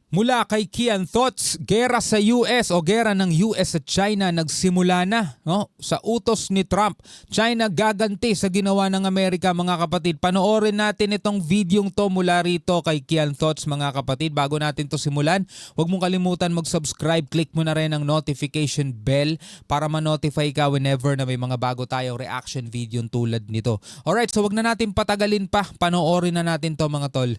Mula kay Kian Thoughts, gera sa US o gera ng US at China nagsimula na, no? Sa utos ni Trump. China gaganti sa ginawa ng Amerika, mga kapatid. Panoorin natin itong videong to mula rito kay Kian Thoughts, mga kapatid. Bago natin to simulan, huwag mong kalimutan mag-subscribe. Click mo na rin ang notification bell para ma-notify ka whenever na may mga bago tayong reaction video tulad nito. Alright, so huwag na natin patagalin pa. Panoorin na natin to, mga tol.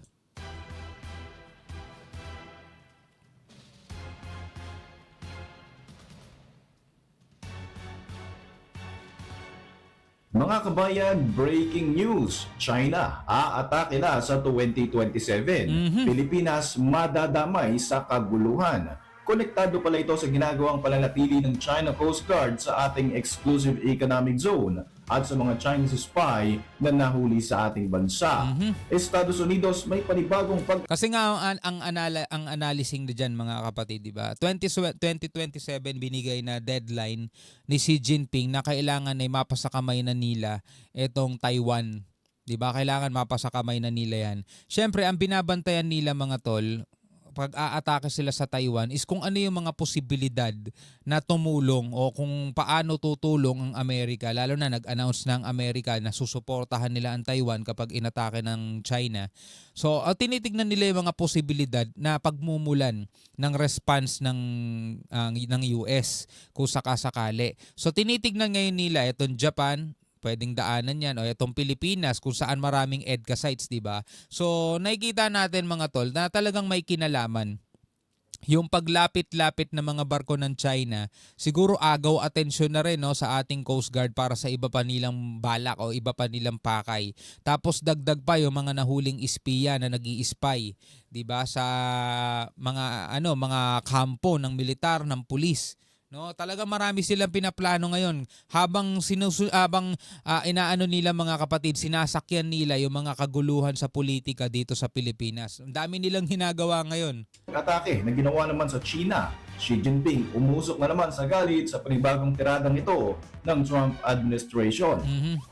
Mga kabayan, breaking news. China aatake na sa 2027. Pilipinas madadamay sa kaguluhan. Konektado pala ito sa ginagawang pananatili ng China Coast Guard sa ating exclusive economic zone at sa mga Chinese spy na nahuli sa ating bansa. Estados Unidos may panibagong Kasi nga ang analyzing diyan, mga kapatid, di ba? 2027 binigay na deadline ni Xi Jinping na kailangan ay mapasa kamay na nila itong Taiwan. Di ba? Kailangan mapasa kamay na nila yan. Syempre, ang binabantayan nila, mga tol, pag aatake sila sa Taiwan is kung ano yung mga posibilidad na tumulong o kung paano tutulong ang Amerika. Lalo na nag-announce na ang Amerika na susuportahan nila ang Taiwan kapag inatake ng China. So tinitignan nila yung mga posibilidad na pagmumulan ng response ng US kung sakasakali. So tinitignan ngayon nila itong Japan, pwedeng daanan yan, o itong Pilipinas kung saan maraming EDCA sites, di ba? So nakikita natin, mga tol, na talagang may kinalaman yung paglapit-lapit ng mga barko ng China. Siguro agaw atensyon na rin, no, sa ating Coast Guard para sa iba pa nilang balak o iba pa nilang pakay. Tapos dagdag pa yung mga nahuling espiya na nag-i-spy, di ba, sa mga kampo ng militar, ng pulis. No, talaga marami silang pinaplano ngayon habang inaano nila, mga kapatid, sinasakyan nila yung mga kaguluhan sa politika dito sa Pilipinas. Ang dami nilang ginagawa ngayon. atake na ginawa naman sa China. Xi Jinping umusok na naman sa galit sa panibagong tiradang ito ng Trump administration.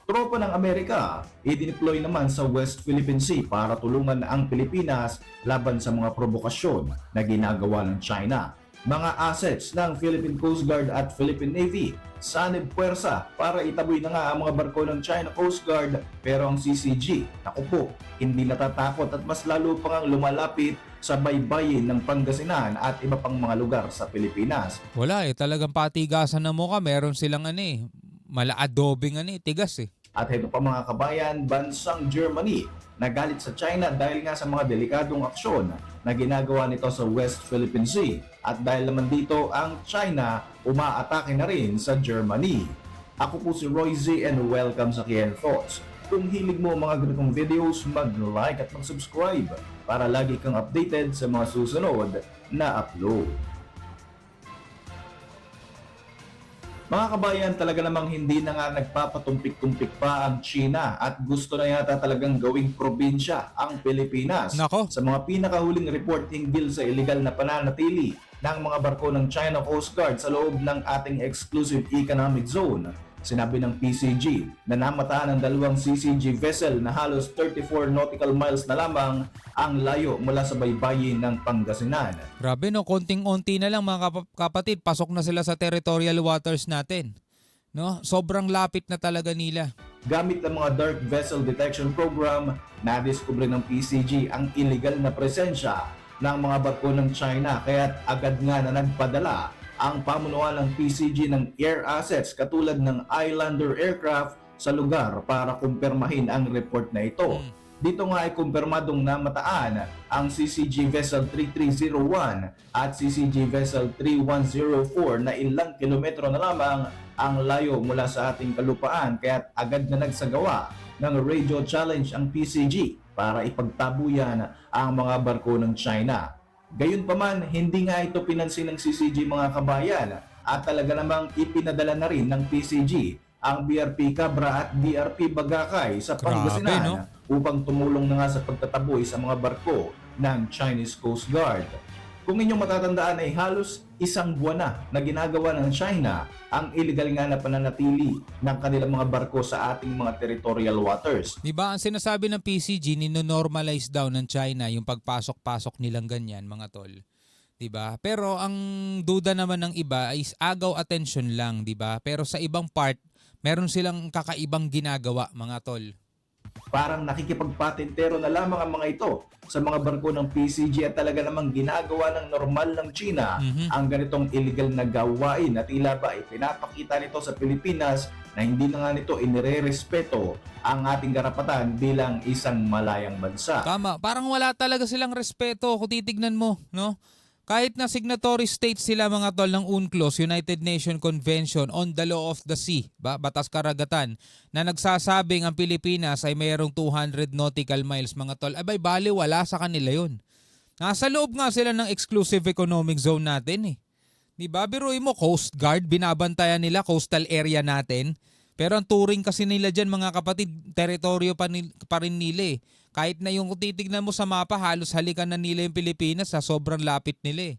Tropa ng Amerika i-deploy naman sa West Philippine Sea para tulungan ang Pilipinas laban sa mga provokasyon na ginagawa ng China. Mga assets ng Philippine Coast Guard at Philippine Navy sanib puwersa para itaboy na nga ang mga barko ng China Coast Guard, pero ang CCG, naku po, hindi natatakot at mas lalo pang lumalapit sa baybayin ng Pangasinan at iba pang mga lugar sa Pilipinas. Wala talagang patigasan na mukha. Meron silang mala-adobing tigas eh. At ito pa, mga kabayan, bansang Germany nagalit sa China dahil nga sa mga delikadong aksyon na ginagawa nito sa West Philippine Sea. At dahil naman dito, ang China umaatake na rin sa Germany. Ako po si Roy Z and welcome sa Kian Thoughts. Kung hilig mo mga ganitong videos, mag-like at mag-subscribe para lagi kang updated sa mga susunod na upload. Mga kabayan, talaga namang hindi na nga nagpapatumpik-tumpik pa ang China at gusto na yata talagang gawing probinsya ang Pilipinas. Nako. Sa mga pinakahuling report hinggil sa illegal na pananatili ng mga barko ng China Coast Guard sa loob ng ating exclusive economic zone, sinabi ng PCG na namataan ng dalawang CCG vessel na halos 34 nautical miles na lamang ang layo mula sa baybayin ng Pangasinan. Grabe, no, konting-unti na lang, mga kapatid, pasok na sila sa territorial waters natin. No, sobrang lapit na talaga nila. Gamit ang mga dark vessel detection program, nadiskubre ng PCG ang illegal na presensya ng mga barko ng China, kaya't agad nga na nagpadala ang pamunuan ng PCG ng air assets katulad ng Islander aircraft sa lugar para kumpirmahin ang report na ito. Dito nga ay kumpirmadong namataan ang CCG Vessel 3301 at CCG Vessel 3104 na ilang kilometro na lamang ang layo mula sa ating kalupaan, kaya't agad na nagsagawa ng radio challenge ang PCG para ipagtabuyan ang mga barko ng China. Gayunpaman, hindi nga ito pinansin ng CCG, mga kabayan, at talaga namang ipinadala na rin ng PCG ang BRP Cabra at BRP Bagakay sa Pangasinan, Grabe, no? upang tumulong na nga sa pagtataboy sa mga barko ng Chinese Coast Guard. Kung inyong matatandaan ay halos isang buwan na ginagawa ng China ang illegal nga na pananatili ng kanilang mga barko sa ating mga territorial waters. Di ba ang sinasabi ng PCG, nino-normalize daw ng China yung pagpasok-pasok nilang ganyan, mga tol. Di ba? Pero ang duda naman ng iba is agaw attention lang, di ba? Pero sa ibang part, meron silang kakaibang ginagawa, mga tol. Parang nakikipagpatentero na lamang ang mga ito sa mga barko ng PCG at talaga namang ginagawa ng normal ng China ang ganitong illegal na gawain na tila ba ipinapakita nito sa Pilipinas na hindi na nga nito inirerespeto ang ating karapatan bilang isang malayang bansa. Tama, parang wala talaga silang respeto kung titignan mo, no? Kahit na signatory states sila, mga tol, ng UNCLOS, United Nations Convention on the Law of the Sea, Batas Karagatan, na nagsasabing ang Pilipinas ay mayroong 200 nautical miles, mga tol, abay bali wala sa kanila yun. Nasa loob nga sila ng exclusive economic zone natin eh. Diba? Biruin mo, Coast Guard, binabantayan nila coastal area natin. Pero ang touring kasi nila dyan, mga kapatid, teritoryo pa rin nila eh. Kahit na yung kung titignan mo sa mapa, halos halikan na nila yung Pilipinas sa sobrang lapit nila eh.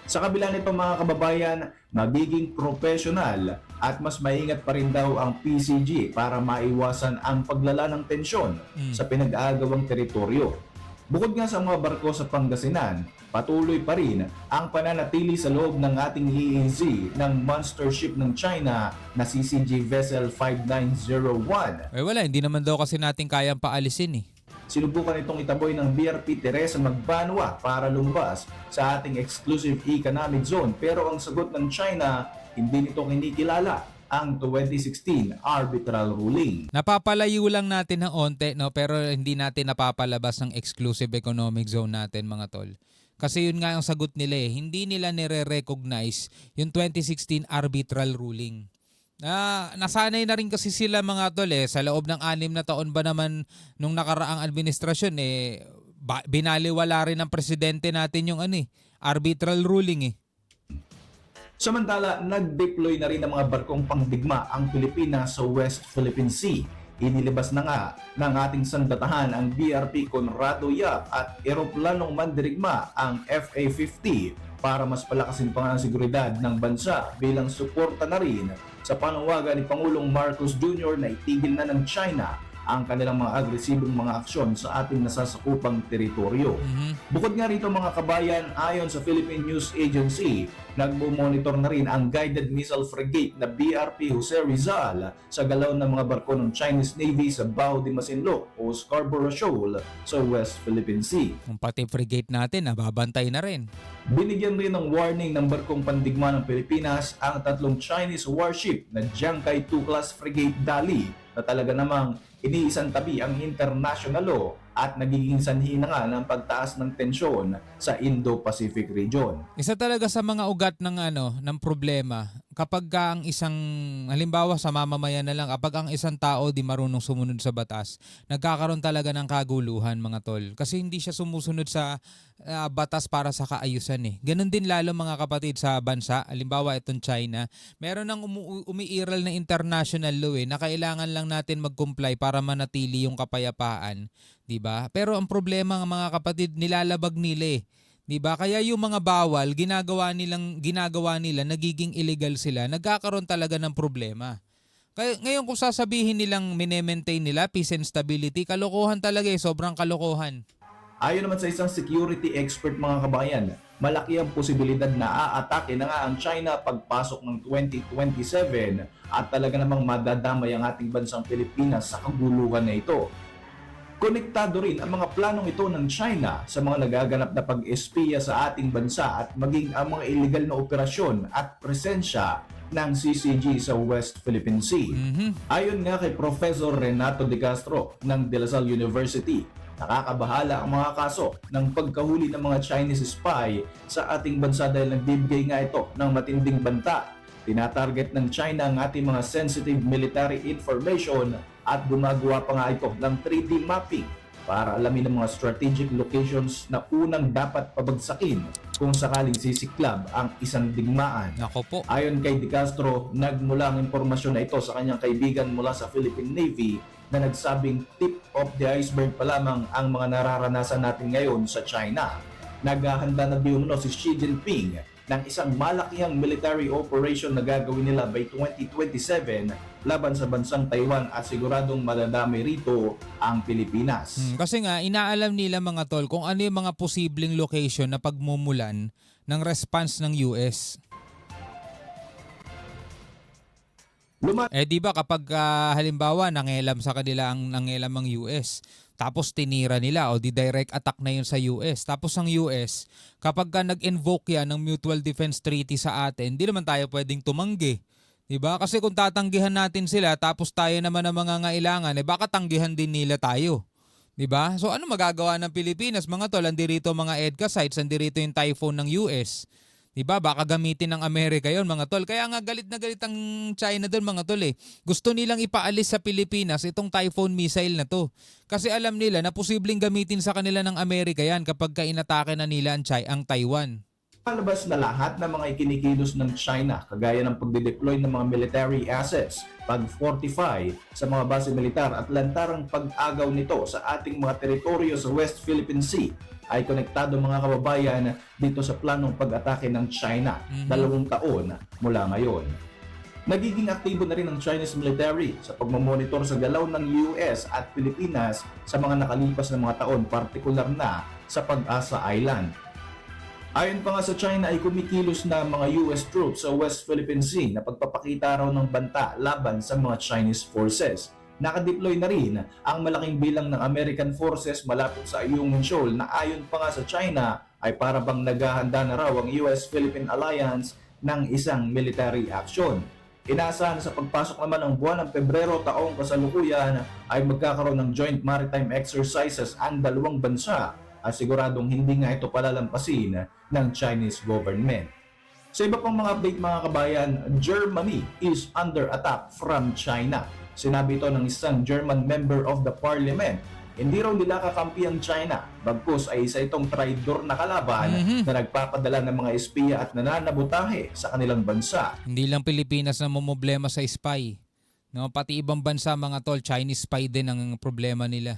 Sa kabila nito, mga kababayan, magiging professional at mas maingat pa rin daw ang PCG para maiwasan ang paglala ng tensyon sa pinag-aagawang teritoryo. Bukod nga sa mga barko sa Pangasinan, patuloy pa rin ang pananatili sa loob ng ating EEZ ng monster ship ng China na CCG Vessel 5901. Wala, hindi naman daw kasi natin kayang paalisin eh. Sinubukan itong itaboy ng BRP Teresa Magbanwa para lumabas sa ating exclusive economic zone, pero ang sagot ng China, hindi nito kinikilala ang 2016 arbitral ruling. Napapalayo lang natin ng onte, no, pero hindi natin napapalabas ng exclusive economic zone natin, mga tol. Kasi yun nga ang sagot nila eh. Hindi nila nire-recognize yung 2016 arbitral ruling. Nasanay na rin kasi sila, mga tol eh. Sa loob ng 6 na taon ba naman nung nakaraang administrasyon eh, binaliwala rin ng presidente natin yung arbitral ruling eh. Samantala, nag-deploy na rin ng mga barkong pangdigma ang Pilipinas sa West Philippine Sea. Inilabas na nga ng ating sandatahan ang BRP Conrado Yap at eroplanong mandirigma ang FA-50 para mas palakasin pa nga ang seguridad ng bansa bilang suporta na rin sa panawagan ni Pangulong Marcos Jr. na itigil na ng China ang kanilang mga agresibong mga aksyon sa ating nasasakupang teritoryo. Bukod nga rito, mga kabayan, ayon sa Philippine News Agency, nagmo-monitor na rin ang guided missile frigate na BRP Jose Rizal sa galaw ng mga barko ng Chinese Navy sa Bao de Masinloc o Scarborough Shoal sa West Philippine Sea. Kung pati frigate natin, nababantay na rin. Binigyan rin ng warning ng barkong pandigma ng Pilipinas ang 3 Chinese warship na Jiangkai 2 class frigate Dali na talaga namang iniisang tabi ang international law at nagiging sanhi na nga ng pagtaas ng tensyon sa Indo-Pacific region. Isa talaga sa mga ugat ng ng problema kapag ang isang, halimbawa sa mamamayan na lang, kapag ang isang tao di marunong sumunod sa batas, nagkakaroon talaga ng kaguluhan, mga tol. Kasi hindi siya sumusunod sa batas para sa kaayusan eh. Ganon din lalo, mga kapatid, sa bansa. Halimbawa itong China, meron ng umiiral na international law na kailangan lang natin mag-comply para manatili yung kapayapaan. Diba? Pero ang problema ng mga kapatid, nilalabag nila eh. Diba? Kaya yung mga bawal, ginagawa nila, nagiging illegal sila, nagkakaroon talaga ng problema. Kaya ngayon kung sasabihin nilang mine-maintain nila peace and stability, kalokohan talaga eh, sobrang kalokohan. Ayon naman sa isang security expert, mga kabayan, malaki ang posibilidad na aatake na nga ang China pagpasok ng 2027 at talaga namang madadamay ang ating bansang Pilipinas sa kaguluhan na ito. Konektado rin ang mga planong ito ng China sa mga nagaganap na pag-espiya sa ating bansa at maging ang mga illegal na operasyon at presensya ng CCG sa West Philippine Sea. Ayon nga kay Professor Renato De Castro ng De La Salle University, nakakabahala ang mga kaso ng pagkahuli ng mga Chinese spy sa ating bansa dahil nagbibigay nga ito ng matinding banta. Tinatarget ng China ang ating mga sensitive military information at gumagawa pa nga ito ng 3D mapping para alamin ang mga strategic locations na unang dapat pabagsakin kung sakaling sisiklab ang isang digmaan. Nako po. Ayon kay De Castro, nagmula ang impormasyon na ito sa kanyang kaibigan mula sa Philippine Navy na nagsabing tip of the iceberg pa lamang ang mga nararanasan natin ngayon sa China. Naghahanda na di umano si Xi Jinping ng isang malakihang military operation na gagawin nila by 2027 laban sa bansang Taiwan at siguradong madadamay rito ang Pilipinas. Kasi nga, inaalam nila mga tol kung ano yung mga posibleng location na pagmumulan ng response ng US. Di ba kapag halimbawa nangelam sa kanila ang nangelam ang US, tapos tinira nila o di direct attack na yun sa US. Tapos ang US, kapag nag-invoke yan ng Mutual Defense Treaty sa atin, di naman tayo pwedeng tumanggi. Diba? Kasi kung tatanggihan natin sila tapos tayo naman ang mga ngailangan, baka tanggihan din nila tayo. Diba? So ano magagawa ng Pilipinas mga tol? Andirito mga EDCA sites, andirito yung typhoon ng US. Diba? Baka gamitin ng Amerika yon mga tol. Kaya nga galit na galit ang China doon mga tol eh. Gusto nilang ipaalis sa Pilipinas itong typhoon missile na to. Kasi alam nila na posibleng gamitin sa kanila ng Amerika yan kapag inatake na nila ang Taiwan. Palabas na lahat ng mga ikinikilos ng China kagaya ng pagde-deploy ng mga military assets, pag-fortify sa mga base militar at lantarang pag-agaw nito sa ating mga teritoryo sa West Philippine Sea ay konektado mga kababayan dito sa planong pag-atake ng China 2 taon mula ngayon. Nagiging aktibo na rin ang Chinese military sa pagmamonitor sa galaw ng US at Pilipinas sa mga nakalipas na mga taon, partikular na sa Pag-asa Island. Ayon pa nga sa China ay kumikilos na mga US troops sa West Philippine Sea na pagpapakita raw ng banta laban sa mga Chinese forces. Nakadeploy na rin ang malaking bilang ng American forces malapit sa Ayungin Shoal na ayon pa nga sa China ay para bang naghahanda na raw ang US-Philippine Alliance ng isang military action. Inaasahan sa pagpasok naman ng buwan ng Pebrero taong kasalukuyan ay magkakaroon ng joint maritime exercises ang dalawang bansa at siguradong hindi nga ito palalampasin ng Chinese government. Sa iba pang mga update mga kabayan, Germany is under attack from China. Sinabi ito ng isang German member of the parliament. Hindi raw nila kakampi ang China, bagkus ay isa itong traidor na kalaban na nagpapadala ng mga espiya at nananabutahe sa kanilang bansa. Hindi lang Pilipinas na mamumblema sa spy. No, pati ibang bansa mga tol, Chinese spy din ang problema nila.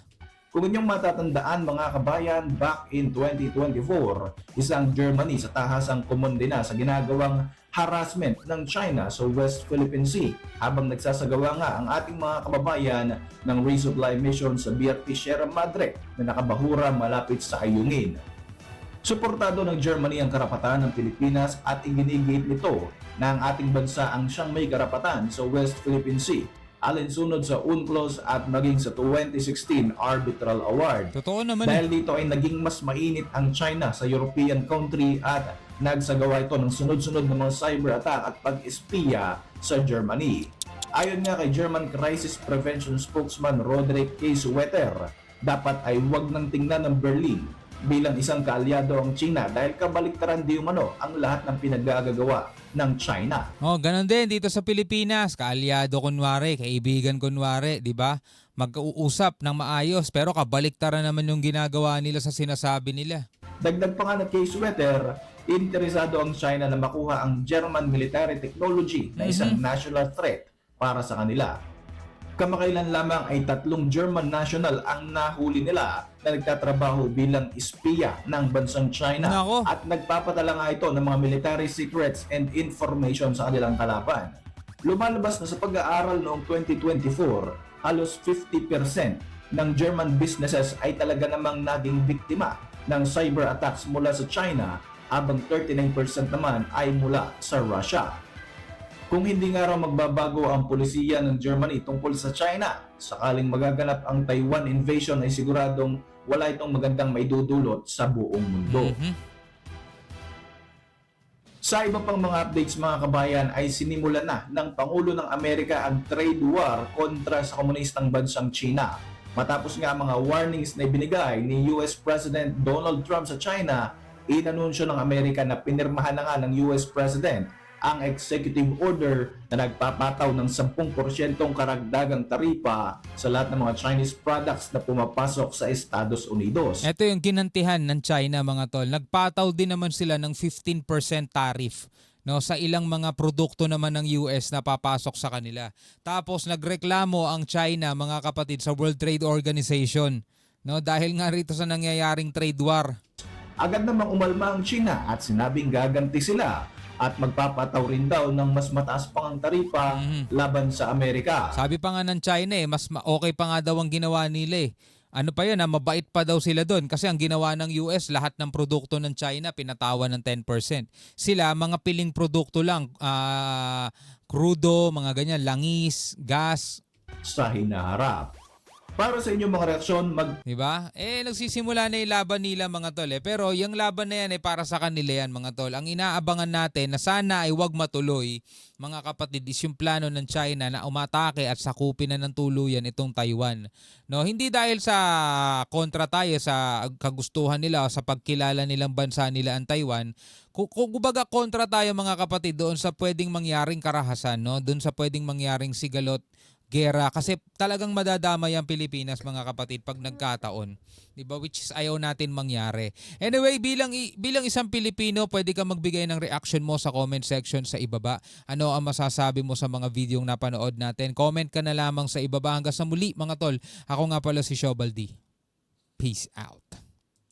Kung inyong matatandaan mga kabayan, back in 2024, isang Germany sa tahasang kumondena sa ginagawang harassment ng China sa West Philippine Sea habang nagsasagawa nga ang ating mga kababayan ng resupply mission sa BRP Sierra Madre na nakabahura malapit sa Ayungin. Suportado ng Germany ang karapatan ng Pilipinas at iginigit nito na ang ating bansa ang siyang may karapatan sa West Philippine Sea alinsunod sa UNCLOS at maging sa 2016 Arbitral Award. Totoo naman. Dahil dito ay naging mas mainit ang China sa European country at nagsagawa ito ng sunod-sunod na mga cyber attack at pag-espiya sa Germany. Ayon nga kay German Crisis Prevention Spokesman Roderick K. Sueter, dapat ay huwag nang tingnan ng Berlin bilang isang kaalyado ang China dahil kabaliktaran di umano ang lahat ng pinagagagawa ng China. Ganun din dito sa Pilipinas, kaalyado kunwari, kaibigan kunwari, di ba? Mag-uusap ng maayos pero kabaliktaran naman yung ginagawa nila sa sinasabi nila. Dagdag pa nga ng K. Sueter, interesado ang China na makuha ang German military technology na isang national threat para sa kanila. Kamakailan lamang ay 3 German national ang nahuli nila na nagtatrabaho bilang espiya ng bansang China. Nako. At nagpapadala nga ito ng mga military secrets and information sa kanilang kalaban. Lumalabas na sa pag-aaral noong 2024, halos 50% ng German businesses ay talaga namang naging biktima ng cyber attacks mula sa China habang 39% naman ay mula sa Russia. Kung hindi nga raw magbabago ang polisiya ng Germany tungkol sa China, sakaling magaganap ang Taiwan invasion ay siguradong wala itong magandang maidudulot sa buong mundo. Sa iba pang mga updates mga kabayan ay sinimulan na ng Pangulo ng Amerika ang trade war kontra sa komunistang bansang China. Matapos nga mga warnings na ibinigay ni US President Donald Trump sa China, inanunsyo ng Amerika na pinirmahan na nga ng US President ang executive order na nagpapataw ng 10% karagdagang taripa sa lahat ng mga Chinese products na pumapasok sa Estados Unidos. Ito yung ginantihan ng China mga tol. Nagpataw din naman sila ng 15% tariff no, sa ilang mga produkto naman ng US na papasok sa kanila. Tapos nagreklamo ang China, mga kapatid, sa World Trade Organization, no, dahil nga rito sa nangyayaring trade war. Agad namang umalma ang China at sinabing gaganti sila at magpapataw rin daw ng mas mataas pang ang taripa laban sa Amerika. Sabi pa nga ng China mas okay pa nga daw ang ginawa nila eh. Ano pa yan, mabait pa daw sila doon kasi ang ginawa ng US, lahat ng produkto ng China pinatawan ng 10%. Sila, mga piling produkto lang, krudo, mga ganyan, langis, gas. Sa hinaharap. Para sa inyong mga reaksyon, Diba? Nagsisimula na yung laban nila, mga tol. Pero yung laban na yan para sa kanila yan, mga tol. Ang inaabangan natin na sana ay wag matuloy, mga kapatid, is yung plano ng China na umatake at sakupin na ng tuluyan itong Taiwan. No, hindi dahil sa kontra tayo sa kagustuhan nila o sa pagkilala nilang bansa nila ang Taiwan. Kung kumbaga kontra tayo, mga kapatid, doon sa pwedeng mangyaring karahasan, no? Doon sa pwedeng mangyaring sigalot, gera, kasi talagang madadamay ang Pilipinas, mga kapatid, pag nagkataon, 'di ba, which is ayaw natin mangyari. Anyway, bilang isang Pilipino, pwede ka magbigay ng reaction mo sa comment section sa ibaba. Ano ang masasabi mo sa mga videong napanood natin? Comment ka na lamang sa ibaba. Hanggang sa muli, mga tol. Ako nga pala si Shobaldi. Peace out.